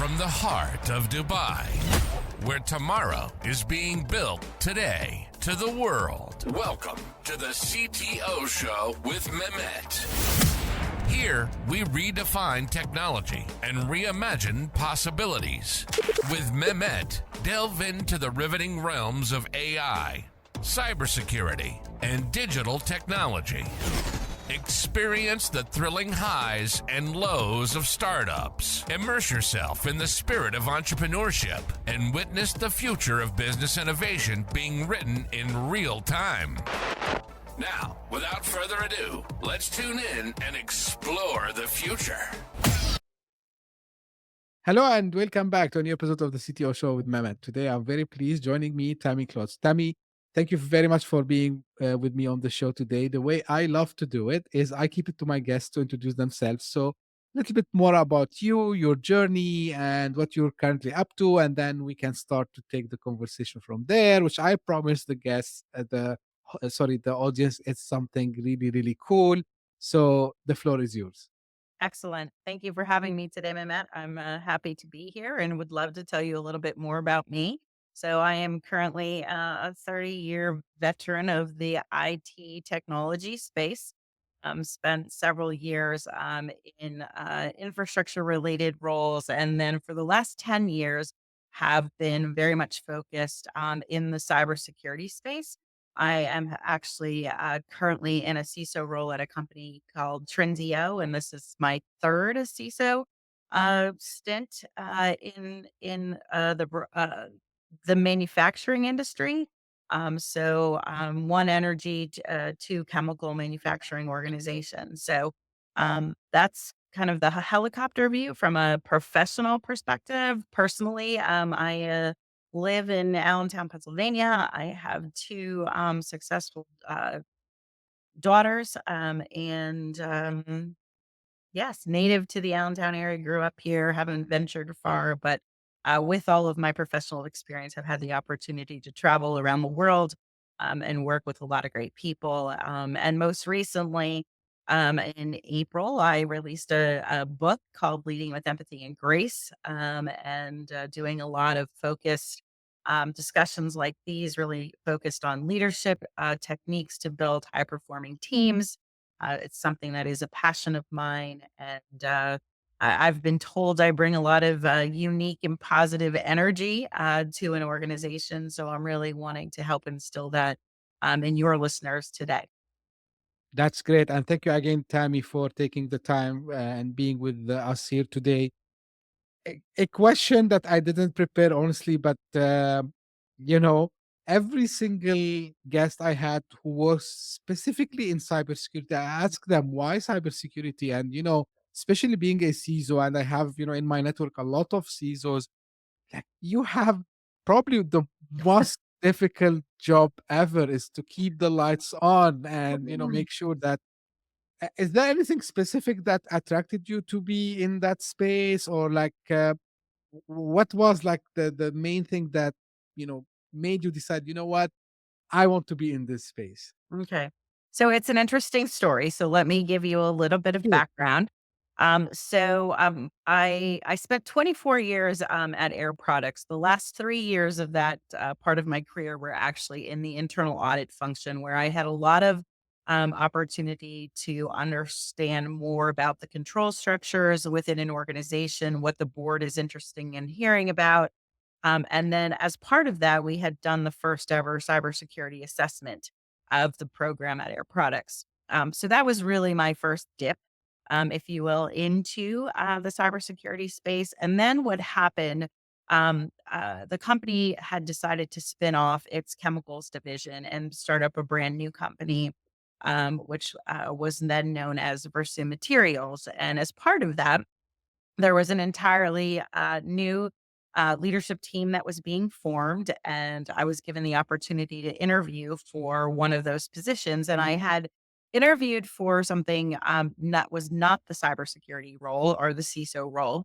from the heart of Dubai, where tomorrow is being built today, to the world. Welcome to the CTO Show with Mehmet. Here, we redefine technology and reimagine possibilities. With Mehmet, delve into the riveting realms of AI, cybersecurity, and digital technology. Experience the thrilling highs and lows of startups. Immerse yourself in the spirit of entrepreneurship and witness the future of business innovation being written in real time. Now, without further ado, let's tune in and explore the future. Hello and welcome back to a new episode of the CTO Show with Mehmet. Today I'm very pleased joining me, Tammy Klotz. Tammy, thank you very much for being with me on the show today. The way I love to do it is I keep it to my guests to introduce themselves. So a little bit more about you, your journey, and what you're currently up to, and then we can start to take the conversation from there. Which I promise the guests, the audience, it's something really, really cool. So the floor is yours. Excellent. Thank you for having me today, Mehmet. I'm happy to be here and would love to tell you a little bit more about me. So, I am currently a 30-year veteran of the IT technology space. Spent several years in infrastructure related roles. And then for the last 10 years, have been very much focused in the cybersecurity space. I am actually currently in a CISO role at a company called Trenzio, and this is my third CISO stint in the manufacturing industry. One energy, two chemical manufacturing organizations. That's kind of the helicopter view from a professional perspective. Personally, I live in Allentown, Pennsylvania. I have two successful daughters, and yes, native to the Allentown area. Grew up here, haven't ventured far, but with all of my professional experience, I've had the opportunity to travel around the world and work with a lot of great people. And most recently, in April, I released a book called Leading with Empathy and Grace, and doing a lot of focused discussions like these, really focused on leadership techniques to build high performing teams. It's something that is a passion of mine. And I've been told I bring a lot of unique and positive energy to an organization. So I'm really wanting to help instill that in your listeners today. That's great. And thank you again, Tammy, for taking the time and being with us here today. A question that I didn't prepare, honestly, but, you know, every single guest I had who works specifically in cybersecurity, I ask them why cybersecurity. And, especially being a CISO, and I have, in my network, a lot of CISOs, like you have probably the most difficult job ever is to keep the lights on and make sure that is there anything specific that attracted you to be in that space, or like what was like the main thing that you know made you decide, what, I want to be in this space? Okay. So it's an interesting story. So let me give you a little bit of Sure. background. I spent 24 years at Air Products. The last 3 years of that part of my career were actually in the internal audit function, where I had a lot of opportunity to understand more about the control structures within an organization, what the board is interested in hearing about. And then as part of that, we had done the first ever cybersecurity assessment of the program at Air Products. So that was really my first dip, if you will, into the cybersecurity space. And then what happened, the company had decided to spin off its chemicals division and start up a brand new company, which was then known as Versum Materials. And as part of that, there was an entirely new leadership team that was being formed, and I was given the opportunity to interview for one of those positions. And I had interviewed for something that was not the cybersecurity role or the CISO role.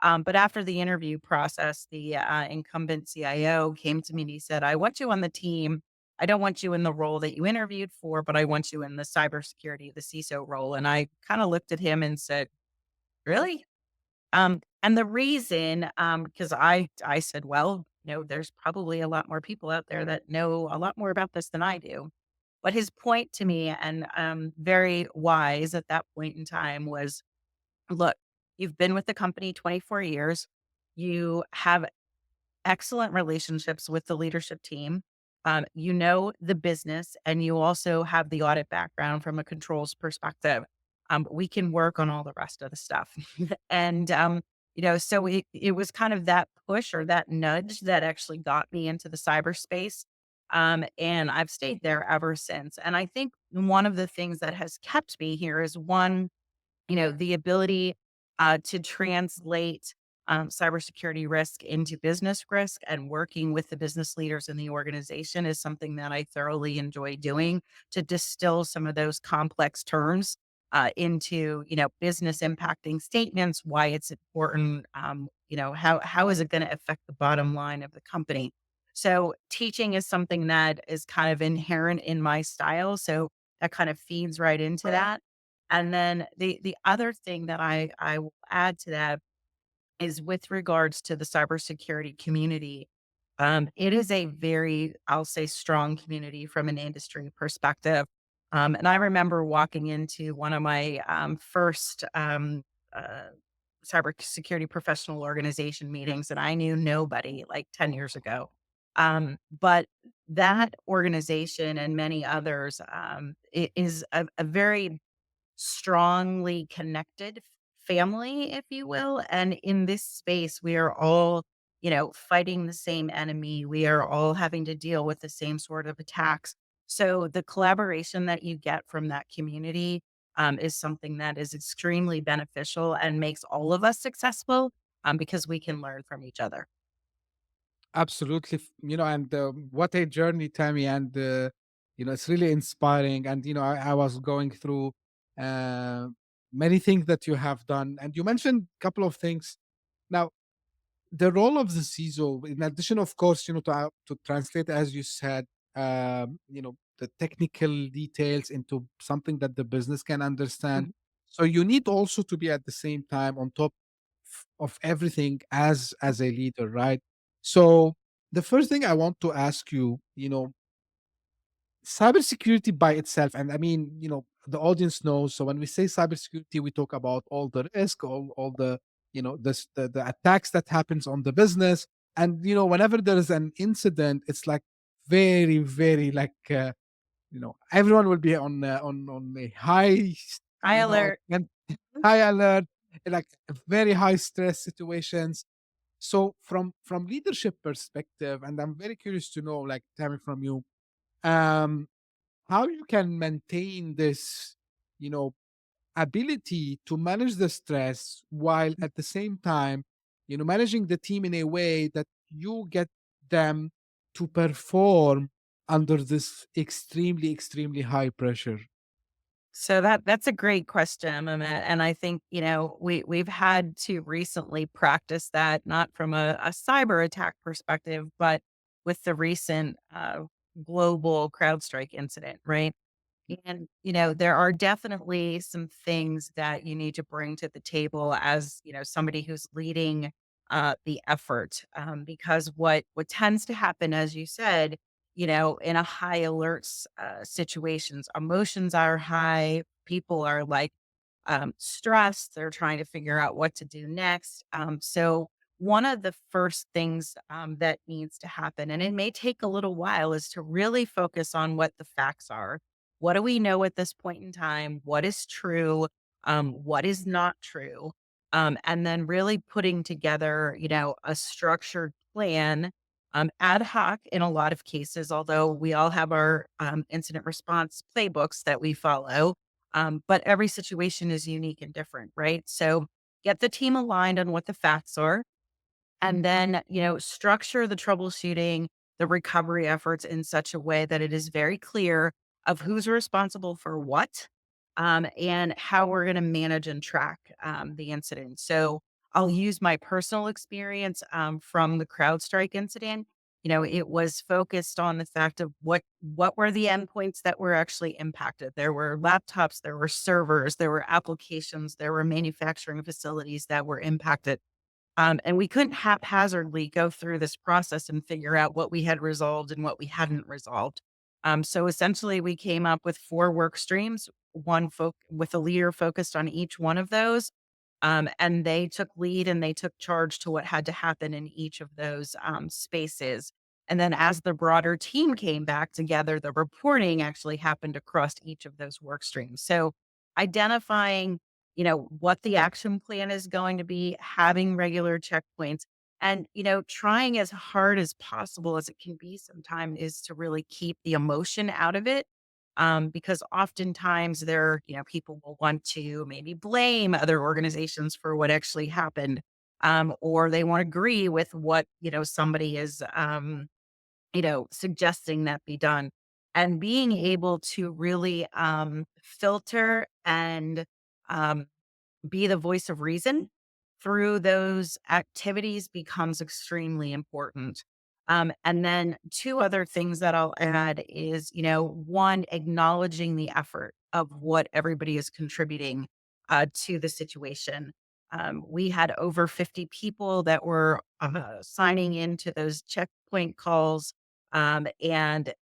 But after the interview process, the incumbent CIO came to me and he said, "I want you on the team. I don't want you in the role that you interviewed for, but I want you in the cybersecurity, the CISO role." And I kind of looked at him and said, "Really?" And the reason, because I said, well, there's probably a lot more people out there that know a lot more about this than I do. But his point to me, and very wise at that point in time, was, look, you've been with the company 24 years. You have excellent relationships with the leadership team. You know the business, and you also have the audit background from a controls perspective. We can work on all the rest of the stuff. And, so it was kind of that push or that nudge that actually got me into the cyberspace. And I've stayed there ever since. And I think one of the things that has kept me here is one, the ability to translate cybersecurity risk into business risk, and working with the business leaders in the organization is something that I thoroughly enjoy doing, to distill some of those complex terms into, business impacting statements, why it's important, how is it going to affect the bottom line of the company. So teaching is something that is kind of inherent in my style. So that kind of feeds right into that. And then the other thing that I will add to that is with regards to the cybersecurity community. It is a very, I'll say, strong community from an industry perspective. And I remember walking into one of my first uh, cybersecurity professional organization meetings, and I knew nobody like 10 years ago. But that organization and many others is a very strongly connected family, if you will. And in this space, we are all, fighting the same enemy. We are all having to deal with the same sort of attacks. So the collaboration that you get from that community is something that is extremely beneficial and makes all of us successful, because we can learn from each other. Absolutely. And what a journey, Tammy. And, it's really inspiring. And, I was going through uh, many things that you have done. And you mentioned a couple of things. Now, the role of the CISO, in addition, of course, to translate, as you said, the technical details into something that the business can understand. Mhm. So you need also to be at the same time on top of everything as a leader, right? So the first thing I want to ask you, cybersecurity by itself, and I mean, the audience knows. So when we say cybersecurity, we talk about all the risk, all the, the attacks that happens on the business. And, whenever there is an incident, it's like very, very like, everyone will be on a high, High alert. and high alert, like very high stress situations. So from leadership perspective, and I'm very curious to know, like, Tammy, from you, um, how you can maintain this, you know, ability to manage the stress while at the same time, managing the team in a way that you get them to perform under this extremely, extremely high pressure. So that's a great question, Mehmet. And I think, we've had to recently practice that, not from a cyber attack perspective, but with the recent global CrowdStrike incident, right? And, there are definitely some things that you need to bring to the table as, somebody who's leading the effort. Because what tends to happen, as you said, in a high alerts situations, emotions are high. People are like stressed. They're trying to figure out what to do next. So one of the first things that needs to happen, and it may take a little while, is to really focus on what the facts are. What do we know at this point in time? What is true? What is not true? And then really putting together, a structured plan, ad hoc in a lot of cases, although we all have our incident response playbooks that we follow. But every situation is unique and different, right? So get the team aligned on what the facts are, and then, structure the troubleshooting, the recovery efforts in such a way that it is very clear of who's responsible for what, and how we're going to manage and track the incident. So I'll use my personal experience from the CrowdStrike incident. it was focused on the fact of what were the endpoints that were actually impacted. There were laptops, there were servers, there were applications, there were manufacturing facilities that were impacted. And we couldn't haphazardly go through this process and figure out what we had resolved and what we hadn't resolved. So essentially, we came up with four work streams, with a leader focused on each one of those. And they took lead and they took charge to what had to happen in each of those spaces. And then as the broader team came back together, the reporting actually happened across each of those work streams. So identifying what the action plan is going to be, having regular checkpoints, and, trying as hard as possible as it can be sometimes is to really keep the emotion out of it. Because oftentimes people will want to maybe blame other organizations for what actually happened. Or they won't agree with what, somebody is, suggesting that be done. And being able to really filter and um, be the voice of reason through those activities becomes extremely important. And then two other things that I'll add is, one, acknowledging the effort of what everybody is contributing to the situation. We had over 50 people that were signing into those checkpoint calls, and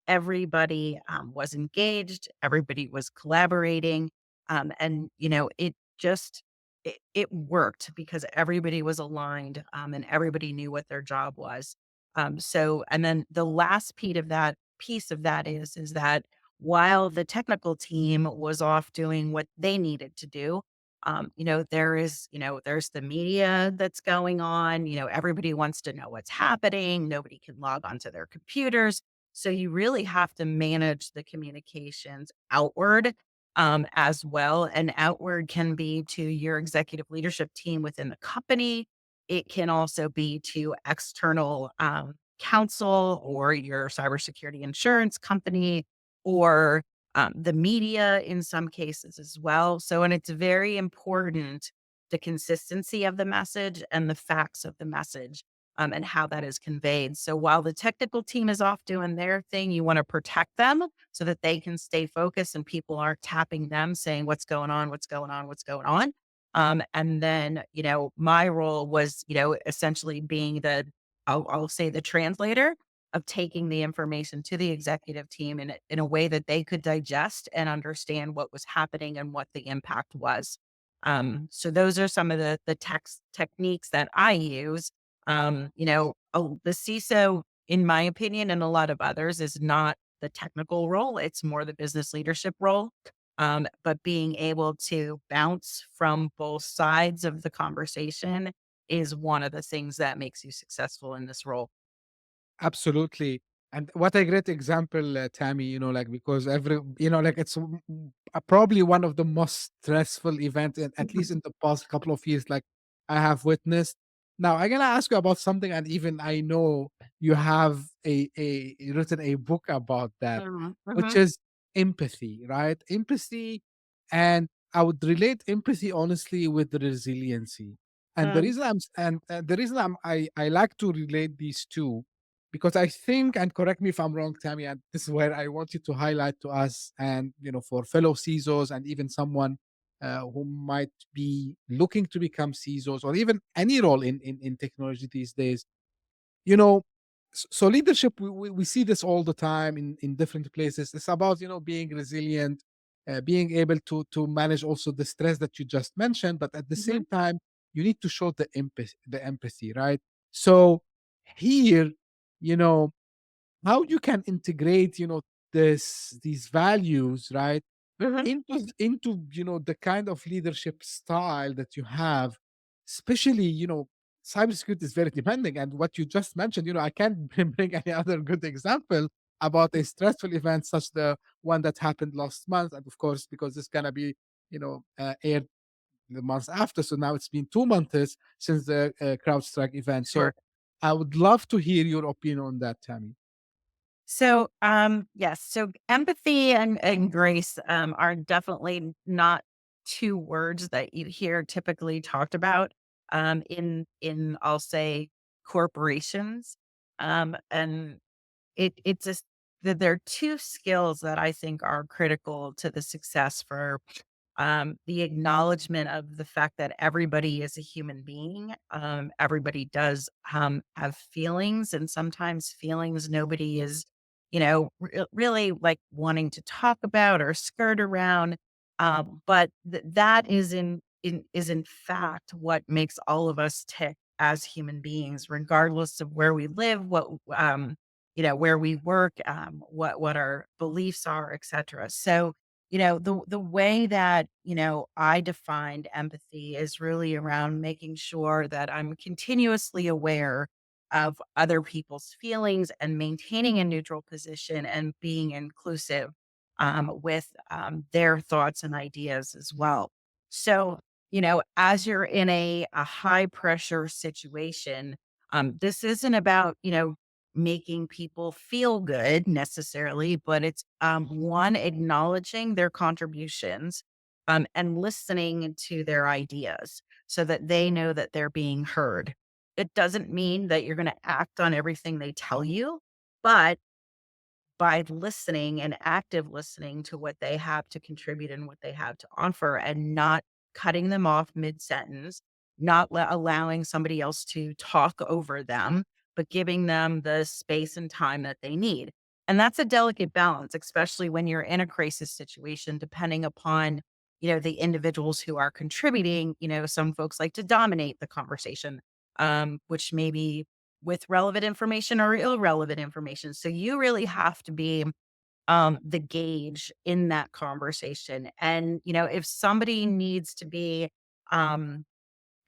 everybody was engaged, everybody was collaborating. And, it worked because everybody was aligned, and everybody knew what their job was. And then the last piece of that is that while the technical team was off doing what they needed to do, there's the media that's going on. Everybody wants to know what's happening. Nobody can log onto their computers. So you really have to manage the communications outward as well. And outward can be to your executive leadership team within the company. It can also be to external counsel or your cybersecurity insurance company or the media in some cases as well. So, and it's very important the consistency of the message and the facts of the message. And how that is conveyed. So while the technical team is off doing their thing, you want to protect them so that they can stay focused and people aren't tapping them saying, what's going on? What's going on? What's going on? And then, my role was, essentially being I'll say the translator of taking the information to the executive team in a way that they could digest and understand what was happening and what the impact was. So those are some of the techniques that I use. The CISO, in my opinion, and a lot of others, is not the technical role. It's more the business leadership role. But being able to bounce from both sides of the conversation is one of the things that makes you successful in this role. Absolutely. And what a great example, Tammy, like, because like it's probably one of the most stressful events, at least in the past couple of years, like I have witnessed. Now, I'm going to ask you about something, and even I know you have written a book about that, Mhm, which mhm, is empathy, right? Empathy. And I would relate empathy honestly with resiliency. And the mm, reason I like to relate these two, because I think, and correct me if I'm wrong, Tammy, and this is where I want you to highlight to us and, for fellow CISOs and even someone who might be looking to become CISOs or even any role in technology these days, you know, so leadership, we see this all the time in different places. It's about, being resilient, being able to manage also the stress that you just mentioned, but at the mhm, same time, you need to show the empathy, right? So here, you know, how you can integrate, these values, right, mhm, into the kind of leadership style that you have, especially, cybersecurity is very demanding, and what you just mentioned, I can't bring any other good example about a stressful event such the one that happened last month, and of course, because it's gonna be, aired the month after, so now it's been 2 months since the CrowdStrike event. sure. So I would love to hear your opinion on that, Tammy. So, yes. So empathy and grace are definitely not two words that you hear typically talked about in I'll say corporations. And it's just that there are two skills that I think are critical to the success for the acknowledgement of the fact that everybody is a human being. Everybody does have feelings, and sometimes feelings nobody is, really like wanting to talk about or skirt around. But that is in fact what makes all of us tick as human beings, regardless of where we live, where we work, what our beliefs are, etc. So the way that, I defined empathy is really around making sure that I'm continuously aware of other people's feelings and maintaining a neutral position and being inclusive with their thoughts and ideas as well. So, as you're in a high pressure situation, this isn't about, making people feel good necessarily, but it's one, acknowledging their contributions and listening to their ideas so that they know that they're being heard. It doesn't mean that you're going to act on everything they tell you, but by listening and active listening to what they have to contribute and what they have to offer and not cutting them off mid sentence, not allowing somebody else to talk over them, but giving them the space and time that they need. And that's a delicate balance, especially when you're in a crisis situation, depending upon, the individuals who are contributing. Some folks like to dominate the conversation, which maybe with relevant information or irrelevant information. So you really have to be the gauge in that conversation. And, if somebody needs to be, um,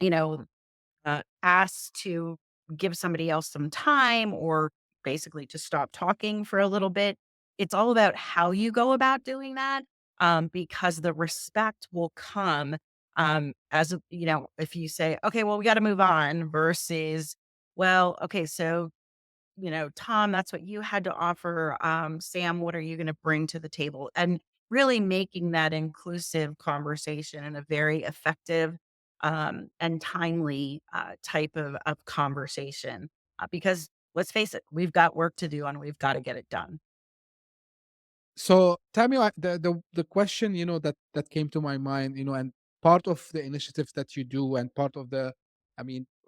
you know, asked to give somebody else some time or basically to stop talking for a little bit, it's all about how you go about doing that, because the respect will come if you say, okay, well, we got to move on versus, well, okay, so Tom, that's what you had to offer. Sam, what are you going to bring to the table? And really making that inclusive conversation and a very effective and timely type of conversation. Because let's face it, we've got work to do and we've got to get it done. So tell me, the question, that came to my mind, and part of the initiatives that you do, and part of the,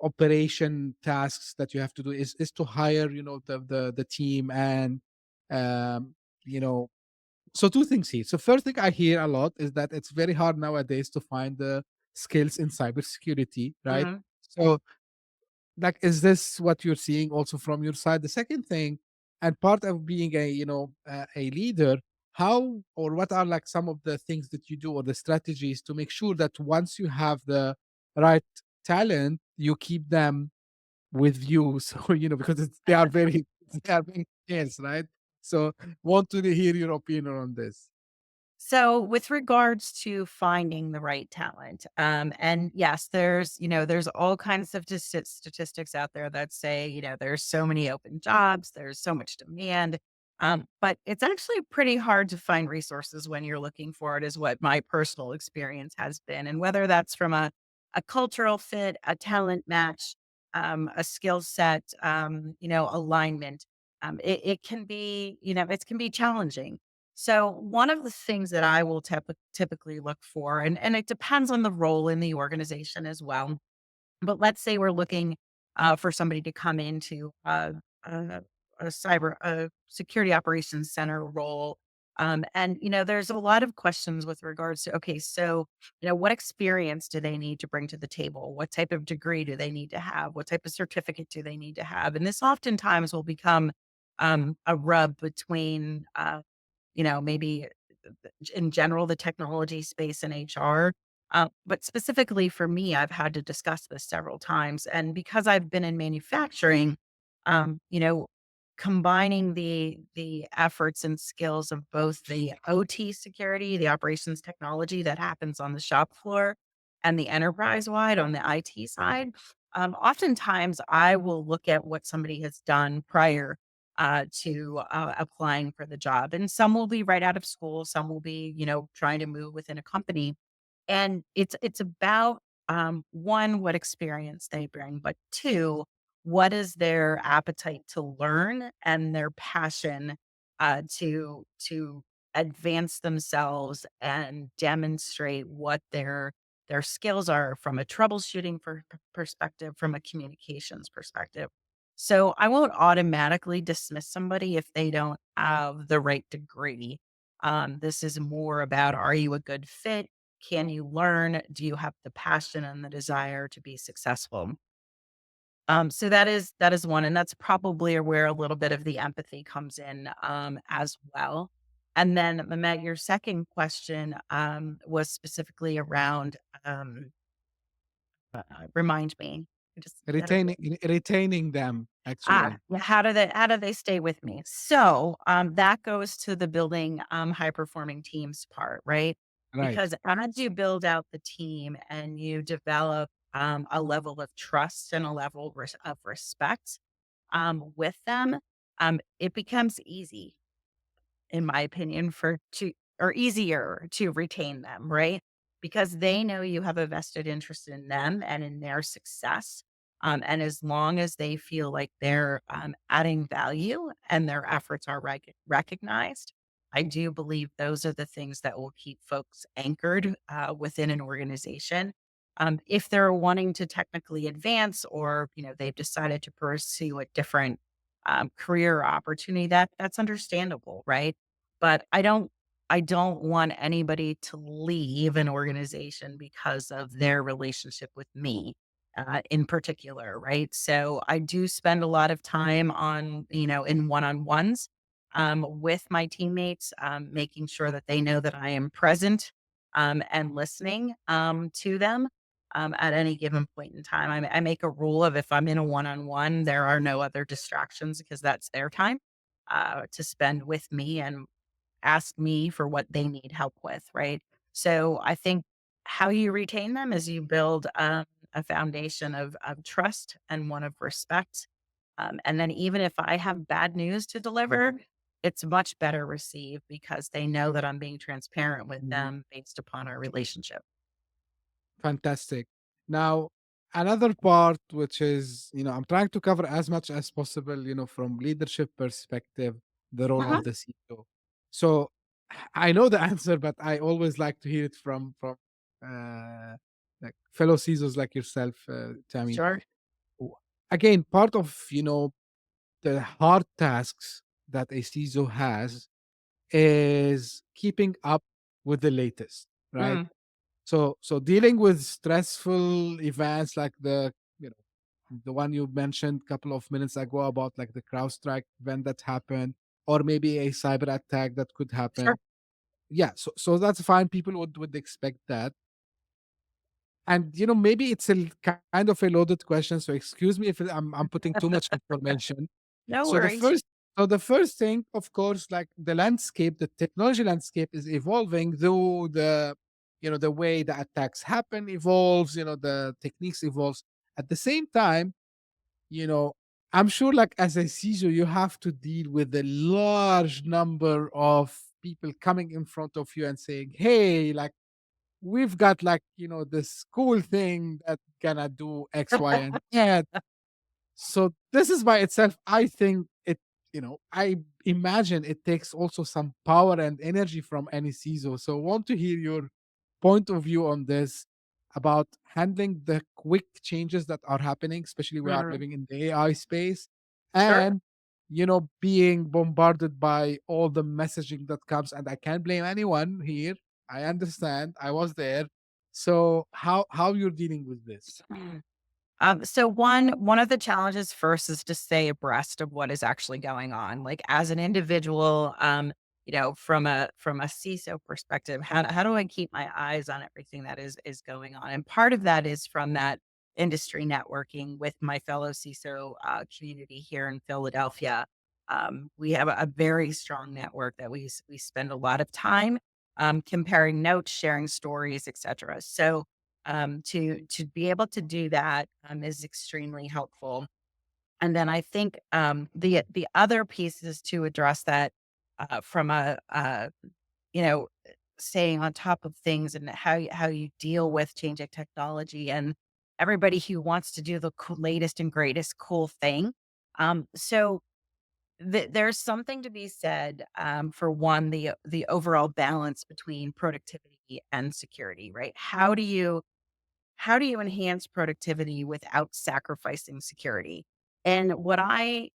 operation tasks that you have to do is to hire, the team, and um, you know, so two things here. So first thing I hear a lot is that it's very hard nowadays to find the skills in cybersecurity, right? Mhm. So, like, is this what you're seeing also from your side? The second thing, and part of being a leader, how or what are like some of the things that you do or the strategies to make sure that once you have the right talent, you keep them with you? So, because they are very they are very scarce, right? So want to hear your opinion on this. So, with regards to finding the right talent, and yes, there's all kinds of statistics out there that say, there's so many open jobs, there's so much demand, but it's actually pretty hard to find resources when you're looking for it, is what my personal experience has been. And whether that's from a cultural fit, a talent match, a skill set, alignment, it can be, it can be challenging. So one of the things that I will typically look for, and it depends on the role in the organization as well. But let's say we're looking for somebody to come into a cyber security operations center role. And there's a lot of questions with regards to, okay, so what experience do they need to bring to the table? What type of degree do they need to have? What type of certificate do they need to have? And this oftentimes will become a rub between maybe in general, the technology space and HR. But specifically for me, I've had to discuss this several times. And because I've been in manufacturing, um, you know, combining the efforts and skills of both the OT security, the operations technology that happens on the shop floor, and the enterprise wide on the IT side, oftentimes I will look at what somebody has done prior to applying for the job. And some will be right out of school, some will be, trying to move within a company. And it's about one, what experience they bring, but two, what is their appetite to learn and their passion to advance themselves and demonstrate what their skills are from a troubleshooting perspective, from a communications perspective. So I won't automatically dismiss somebody if they don't have the right degree. This is more about, are you a good fit? Can you learn? Do you have the passion and the desire to be successful? So that is one, and that's probably where a little bit of the empathy comes in, as well. And then, Mehmet, your second question was specifically around, remind me. I just had it. Retaining them actually. Yeah, how do they stay with me? So, that goes to the building, high performing teams part, right? Right. Because as you build out the team and you develop, a level of trust and a level of respect, with them, it becomes easy, in my opinion, or easier to retain them, right? Because they know you have a vested interest in them and in their success. And as long as they feel like they're adding value and their efforts are recognized, I do believe those are the things that will keep folks anchored within an organization. If they're wanting to technically advance, or they've decided to pursue a different career opportunity, that's understandable, right? But I don't want anybody to leave an organization because of their relationship with me, in particular, right? So I do spend a lot of time in one-on-ones, with my teammates, making sure that they know that I am present, and listening, to them, at any given point in time. I make a rule of, if I'm in a one-on-one, there are no other distractions, because that's their time, to spend with me and ask me for what they need help with, right? So I think how you retain them is you build, a foundation of trust and one of respect. And then, even if I have bad news to deliver, it's much better received because they know that I'm being transparent with them based upon our relationship. Fantastic. Now, another part, which is, I'm trying to cover as much as possible, from leadership perspective, the role Uh-huh. of the CEO. So I know the answer, but I always like to hear it from uh, like fellow CISOs like yourself, Tammy. Sure. W- Again, part of, the hard tasks that a CISO has is keeping up with the latest, right? Mm, So dealing with stressful events like the one you mentioned a couple of minutes ago about like the CrowdStrike event that happened, or maybe a cyber attack that could sure. happen. Yeah, so that's fine. People would expect that. And maybe it's kind of a loaded question. So excuse me if I'm putting too much information. No So the worries. first so the first thing, of course, like the technology landscape is evolving, though the way the attacks happen evolves, the techniques evolves. At the same time, you know, I'm sure like as a CISO, you have to deal with a large number of people coming in front of you and saying, hey, like we've got like, this cool thing that gonna do X, Y, and Z. So this is by itself, I think I imagine it takes also some power and energy from any CISO. So want to hear your point of view on this about handling the quick changes that are happening, especially we are Mhm. living in the AI space, Sure. and being bombarded by all the messaging that comes. And I can't blame anyone here. I understand. I was there. So how you're dealing with this? So one of the challenges first is to stay abreast of what is actually going on. Like, as an individual, from a CISO perspective, how do I keep my eyes on everything that is going on? And part of that is from that industry networking with my fellow CISO community here in Philadelphia. We have a very strong network that we spend a lot of time comparing notes, sharing stories, etc. So, to be able to do that, is extremely helpful. And then I think, the other pieces to address that, from you know, staying on top of things and how you deal with changing technology and everybody who wants to do the latest and greatest cool thing. So there's something to be said, for one, the overall balance between productivity and security, right? How do you enhance productivity without sacrificing security? And what I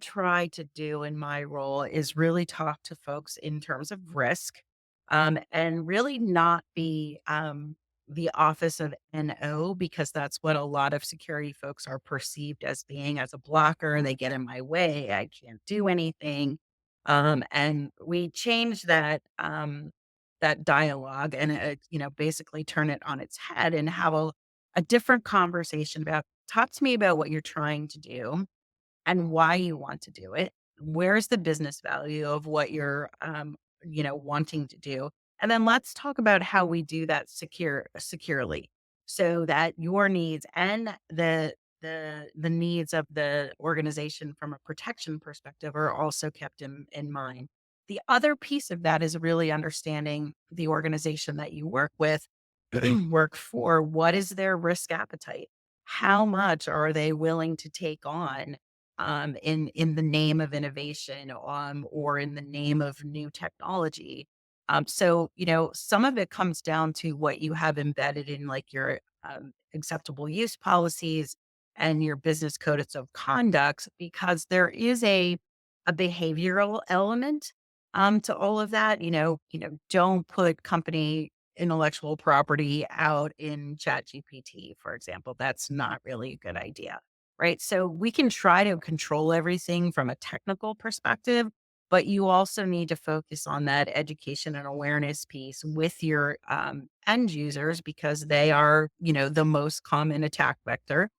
try to do in my role is really talk to folks in terms of risk, and really not be the office of NO, because that's what a lot of security folks are perceived as being, as a blocker. They get in my way. I can't do anything. And we change that dialogue and, basically turn it on its head and have a different conversation about, talk to me about what you're trying to do and why you want to do it. Where's the business value of what you're, wanting to do? And then let's talk about how we do that securely, so that your needs and the needs of the organization from a protection perspective are also kept in mind. The other piece of that is really understanding the organization that you work with, work for. What is their risk appetite? How much are they willing to take on, in the name of innovation, or in the name of new technology? So, some of it comes down to what you have embedded in, like, your acceptable use policies and your business codes of conduct, because there is a behavioral element, to all of that. Don't put company intellectual property out in chat GPT, for example. That's not really a good idea. Right. So we can try to control everything from a technical perspective, but you also need to focus on that education and awareness piece with your end users, because they are, the most common attack vector.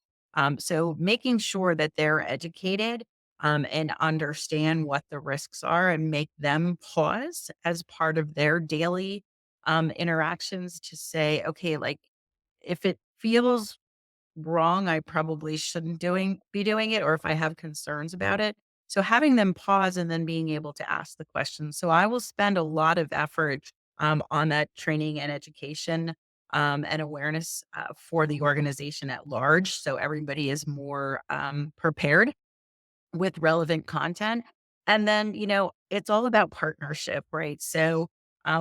So making sure that they're educated, and understand what the risks are, and make them pause as part of their daily interactions to say, okay, like, if it feels wrong, I probably shouldn't be doing it, or if I have concerns about it. So having them pause and then being able to ask the question. So I will spend a lot of effort on that training and education, and awareness, for the organization at large, so everybody is more prepared with relevant content. And then, it's all about partnership, right? So,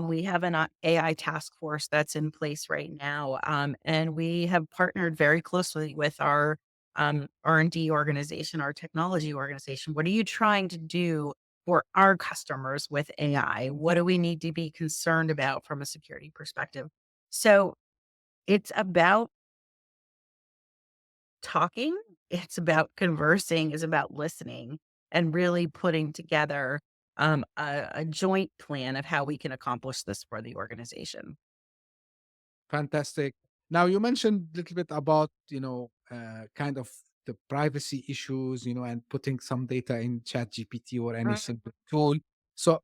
we have an AI task force that's in place right now. And we have partnered very closely with our R&D organization, our technology organization. What are you trying to do for our customers with AI? What do we need to be concerned about from a security perspective? So it's about talking, it's about conversing, it's about listening, and really putting together a joint plan of how we can accomplish this for the organization. Fantastic. Now you mentioned a little bit about, kind of the privacy issues, and putting some data in Chat GPT or any Mm. simple tool. So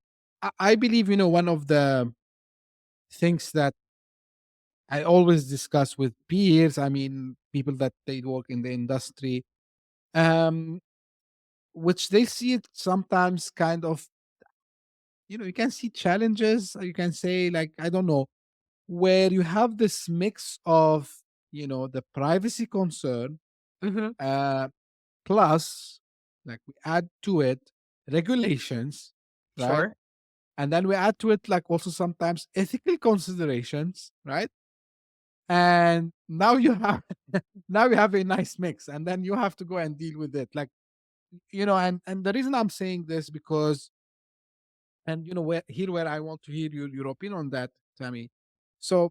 I believe, one of the things that I always discuss with peers, I mean, people that they work in the industry, um, which they see it sometimes kind of, you can see challenges, or you can say, like, I don't know, where you have this mix of, the privacy concern, Mhm. uh, plus, like, we add to it regulations, right? Sure. And then we add to it, like, also sometimes ethical considerations, right? And now you have now you have a nice mix, and then you have to go and deal with it, like, and the reason I'm saying this, because, and where I want to hear your opinion on that, Tammy. So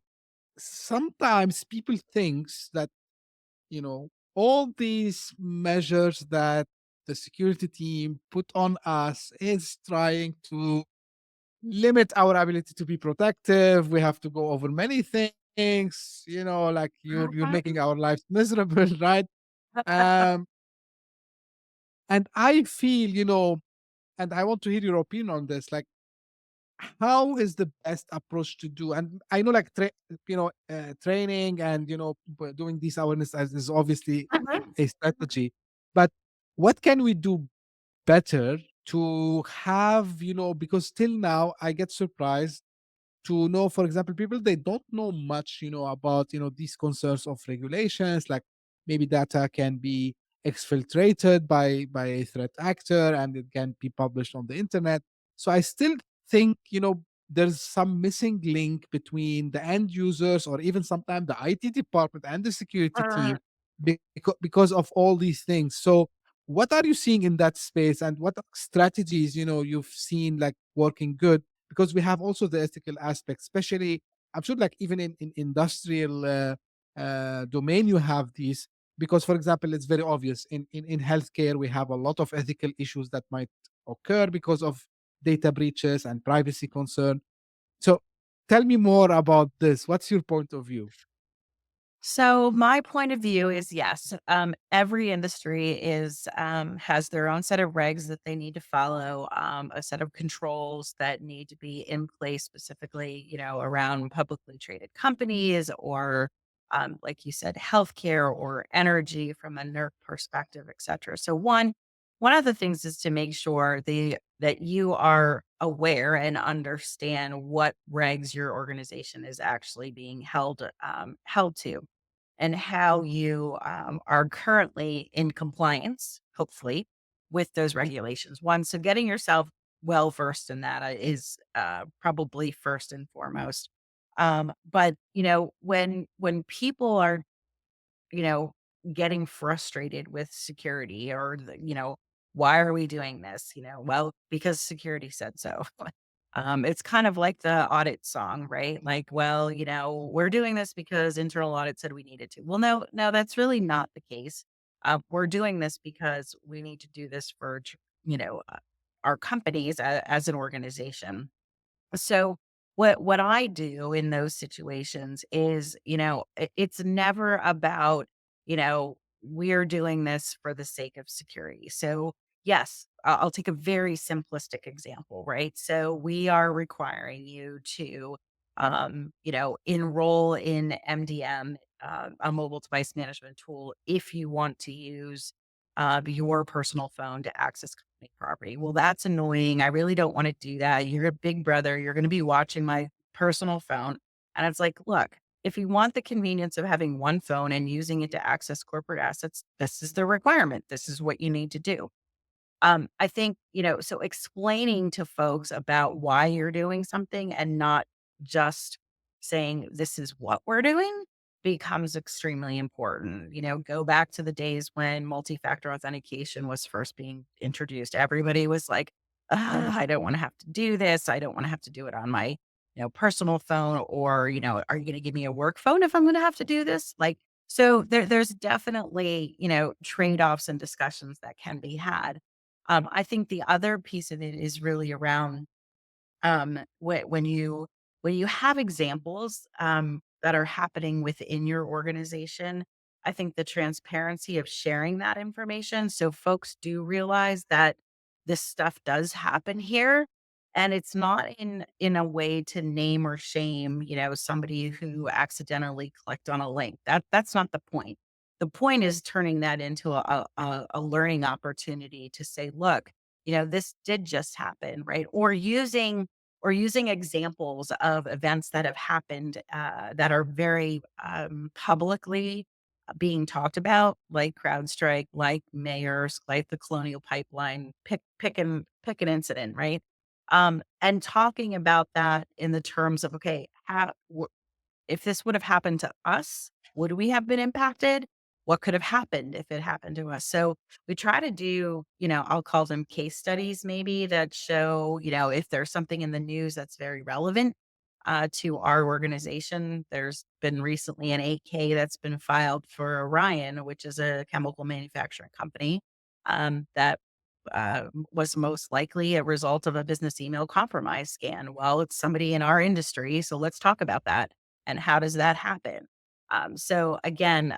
sometimes people thinks that, all these measures that the security team put on us is trying to limit our ability to be protective. We have to go over many things, like, you're making our lives miserable, right? Um, and I feel, and I want to hear your opinion on this. Like, how is the best approach to do? And I know, like, training and, doing this awareness is obviously Mhm. a strategy, but what can we do better to have, because till now I get surprised to know, for example, people they don't know much, about these concerns of regulations, like maybe data can be exfiltrated by a threat actor and it can be published on the internet. So I still think, there's some missing link between the end users or even sometimes the IT department and the security team because of all these things. So what are you seeing in that space, and what strategies you've seen like working good? Because we have also the ethical aspect, especially I'm sure like even in industrial domain you have these. Because for example, it's very obvious in healthcare we have a lot of ethical issues that might occur because of data breaches and privacy concern. So tell me more about this. What's your point of view? So my point of view is yes, every industry is has their own set of regs that they need to follow, a set of controls that need to be in place specifically, around publicly traded companies or, like you said, healthcare or energy from a NERC perspective, et cetera. So one of the things is to make sure that you are aware and understand what regs your organization is actually being held to and how you are currently in compliance, hopefully, with those regulations. One, so getting yourself well versed in that is probably first and foremost. But when people are you know, getting frustrated with security or, why are we doing this? Well, because security said so. It's kind of like the audit song, right? Like, well, we're doing this because internal audit said we needed to. Well, no, that's really not the case. We're doing this because we need to do this for, our companies as an organization. So what I do in those situations is, it's never about, we're doing this for the sake of security. So yes, I'll take a very simplistic example, right? So we are requiring you to enroll in MDM, a mobile device management tool, if you want to use your personal phone to access company property. Well, that's annoying. I really don't want to do that. You're a big brother. You're going to be watching my personal phone. And it's like, look, if you want the convenience of having one phone and using it to access corporate assets, this is the requirement. This is what you need to do. I think, so explaining to folks about why you're doing something and not just saying this is what we're doing becomes extremely important. Go back to the days when multi-factor authentication was first being introduced. Everybody was like, I don't want to have to do this. I don't want to have to do it on my, personal phone, or, are you going to give me a work phone if I'm going to have to do this? Like, so there's definitely, trade-offs and discussions that can be had. I think the other piece of it is really around when you have examples that are happening within your organization. I think the transparency of sharing that information, so folks do realize that this stuff does happen here, and it's not in a way to name or shame, somebody who accidentally clicked on a link. That's not the point. The point is turning that into a learning opportunity to say, look, this did just happen, right? Or using examples of events that have happened that are very publicly being talked about, like CrowdStrike, like mayors, like the Colonial Pipeline. Pick an incident, right? And talking about that in the terms of, okay, if this would have happened to us, would we have been impacted? What could have happened if it happened to us? So we try to do, I'll call them case studies maybe that show, if there's something in the news that's very relevant to our organization. There's been recently an 8K that's been filed for Orion, which is a chemical manufacturing company that was most likely a result of a business email compromise scan. Well, it's somebody in our industry, so let's talk about that. And how does that happen? So again,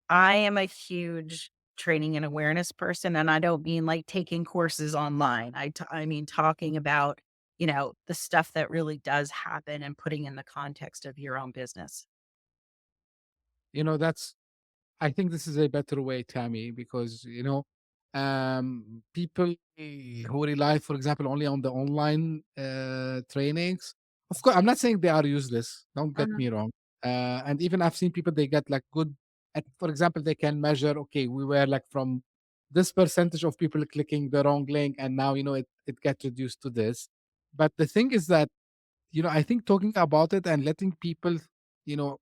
I am a huge training and awareness person, and I don't mean like taking courses online. I mean talking about, the stuff that really does happen and putting in the context of your own business. That's I think this is a better way, Tammy, because people who rely, for example, only on the online trainings Of course, I'm not saying they are useless. Don't get Mhm. me wrong. And even I've seen people they get like good at, for example, they can measure. Okay, we were like from this percentage of people clicking the wrong link, and now it gets reduced to this. But the thing is that I think talking about it and letting people, you know,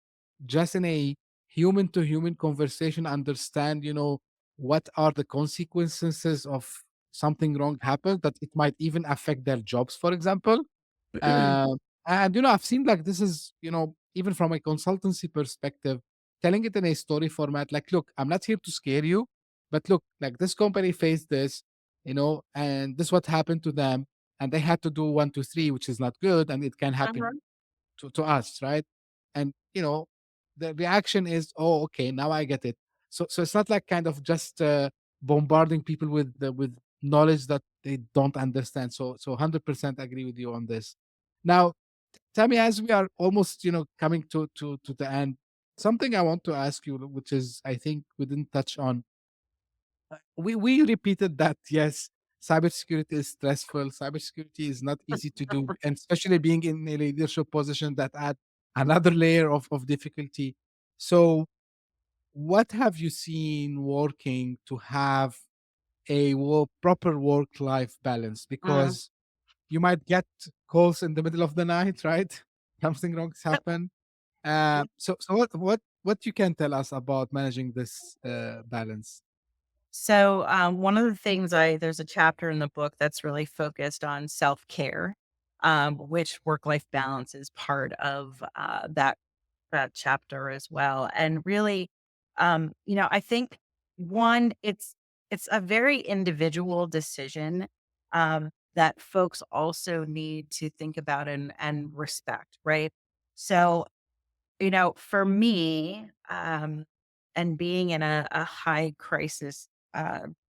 just in a human to human conversation, understand, what are the consequences of something wrong happened that it might even affect their jobs, for example. uh, and I've seen like this is, even from a consultancy perspective, telling it in a story format, like, look, I'm not here to scare you, but look, like this company faced this, and this what happened to them, and they had to do one, two, three, which is not good, and it can happen Mhm. to us, right? And the reaction is, oh, okay, now I get it. So it's not like kind of just bombarding people with knowledge that they don't understand. So 100% agree with you on this. Now, tell me, as we are almost coming to the end, something I want to ask you, which is I think we didn't touch on. We repeated that, yes, cybersecurity is stressful. Cybersecurity is not easy to do, and especially being in a leadership position that add another layer of difficulty. So, what have you seen working to have a proper work-life balance? Mm. Because you might get calls in the middle of the night, right? Something wrong's Yep. happened. So what you can tell us about managing this balance? So, one of the things there's a chapter in the book that's really focused on self care, which work life balance is part of that chapter as well. And really, I think one, it's a very individual decision that folks also need to think about and respect, right? So for me, and being in a high crisis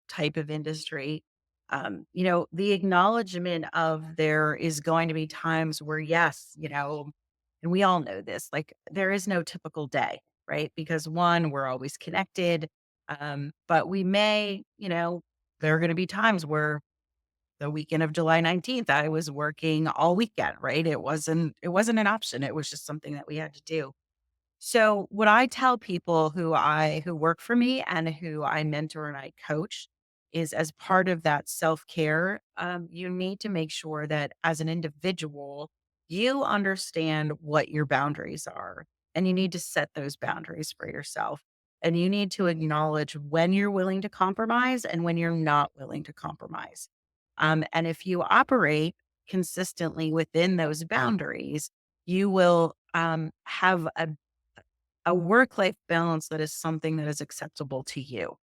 type of industry, the acknowledgement of there is going to be times where, yes, and we all know this, like there is no typical day, right? Because one, we're always connected. But we may, there are going to be times where the weekend of July 19th, I was working all weekend, right? It wasn't an option. It was just something that we had to do. So what I tell people who work for me and who I mentor and I coach is as part of that self-care, you need to make sure that as an individual, you understand what your boundaries are and you need to set those boundaries for yourself. And you need to acknowledge when you're willing to compromise and when you're not willing to compromise. And if you operate consistently within those boundaries, you will have a work-life balance that is something that is acceptable to you.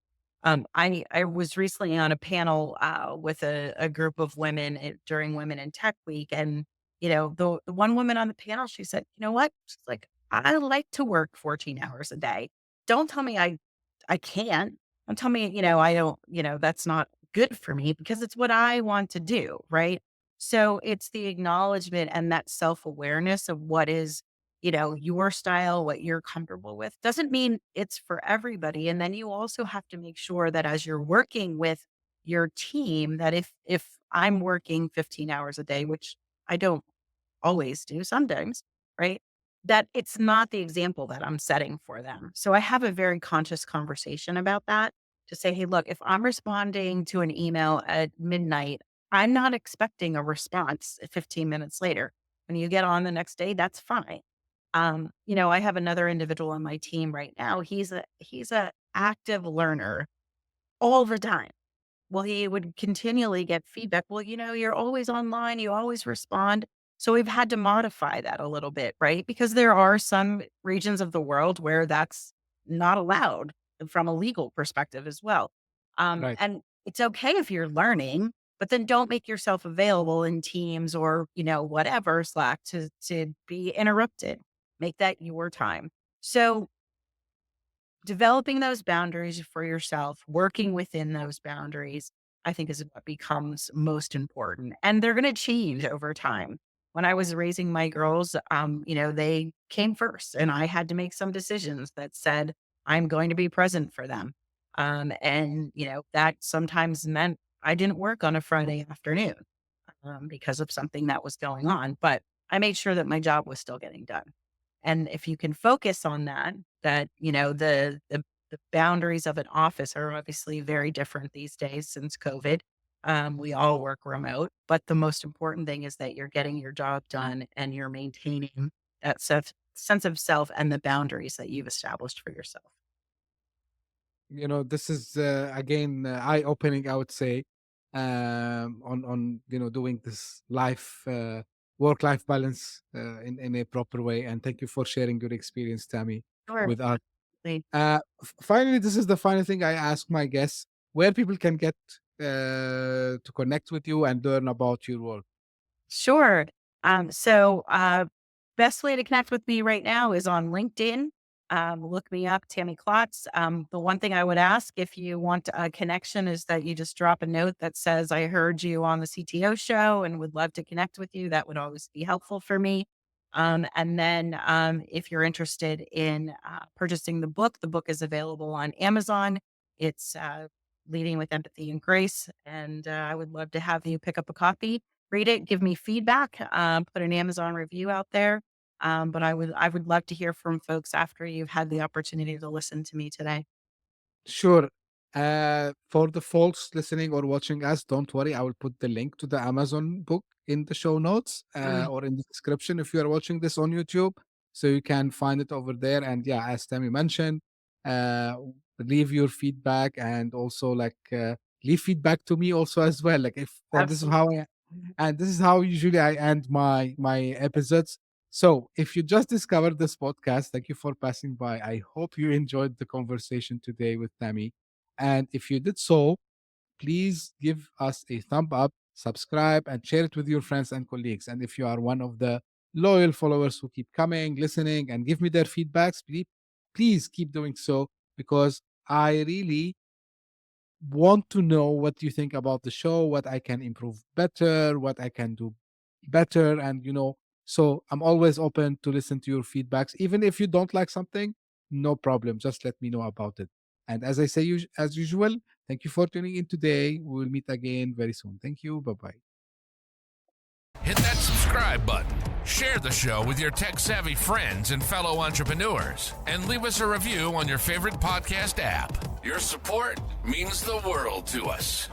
I was recently on a panel with a group of women during Women in Tech Week, and the one woman on the panel, she said, "You know what? She's like, I like to work 14 hours a day. Don't tell me I can't. Don't tell me I don't. That's not good for me because it's what I want to do, right? So it's the acknowledgement and that self awareness of what is your style, what you're comfortable with doesn't mean it's for everybody. And then you also have to make sure that as you're working with your team, that if I'm working 15 hours a day, which I don't always do sometimes, right? That it's not the example that I'm setting for them. So I have a very conscious conversation about that to say, hey, look, if I'm responding to an email at midnight, I'm not expecting a response 15 minutes later. When you get on the next day, that's fine. I have another individual on my team right now. He's a active learner all the time. Well, he would continually get feedback. Well, you're always online, you always respond. So we've had to modify that a little bit, right? Because there are some regions of the world where that's not allowed from a legal perspective as well. Right. And it's okay if you're learning, but then don't make yourself available in Teams or, whatever, Slack to be interrupted. Make that your time. So developing those boundaries for yourself, working within those boundaries, I think is what becomes most important. And they're going to change over time. When I was raising my girls, they came first and I had to make some decisions that said, I'm going to be present for them. And that sometimes meant I didn't work on a Friday afternoon because of something that was going on. But I made sure that my job was still getting done. And if you can focus on that, the boundaries of an office are obviously very different these days since COVID. We all work remote, but the most important thing is that you're getting your job done and you're maintaining that sense of self and the boundaries that you've established for yourself. This is again eye-opening, I would say, on doing this work-life balance in a proper way. And thank you for sharing your experience, Tammy, Sure. with us. Absolutely. Finally, this is the final thing I ask my guests: where people can get to connect with you and learn about your work. Sure. So best way to connect with me right now is on LinkedIn. Look me up, Tammy Klotz. The one thing I would ask if you want a connection is that you just drop a note that says, I heard you on the CTO show and would love to connect with you. That would always be helpful for me. And then if you're interested in purchasing the book is available on Amazon. It's Leading with Empathy and Grace. And I would love to have you pick up a copy, read it, give me feedback, put an Amazon review out there. But I would love to hear from folks after you've had the opportunity to listen to me today. Sure. For the folks listening or watching us, don't worry. I will put the link to the Amazon book in the show notes Mm, or in the description if you are watching this on YouTube. So you can find it over there. And yeah, as Tammy mentioned, uh, leave your feedback and also leave feedback to me also as well. Like if and this is absolutely. how this is how usually I end my episodes. So, if you just discovered this podcast, thank you for passing by. I hope you enjoyed the conversation today with Tammy. And if you did so, please give us a thumb up, subscribe, and share it with your friends and colleagues. And if you are one of the loyal followers who keep coming, listening, and give me their feedbacks, please keep doing so because I really want to know what you think about the show, what I can improve better, what I can do better. And, so I'm always open to listen to your feedbacks. Even if you don't like something, no problem. Just let me know about it. And as I say, as usual, thank you for tuning in today. We will meet again very soon. Thank you. Bye bye. Hit that subscribe button, share the show with your tech savvy friends and fellow entrepreneurs, and leave us a review on your favorite podcast app. Your support means the world to us.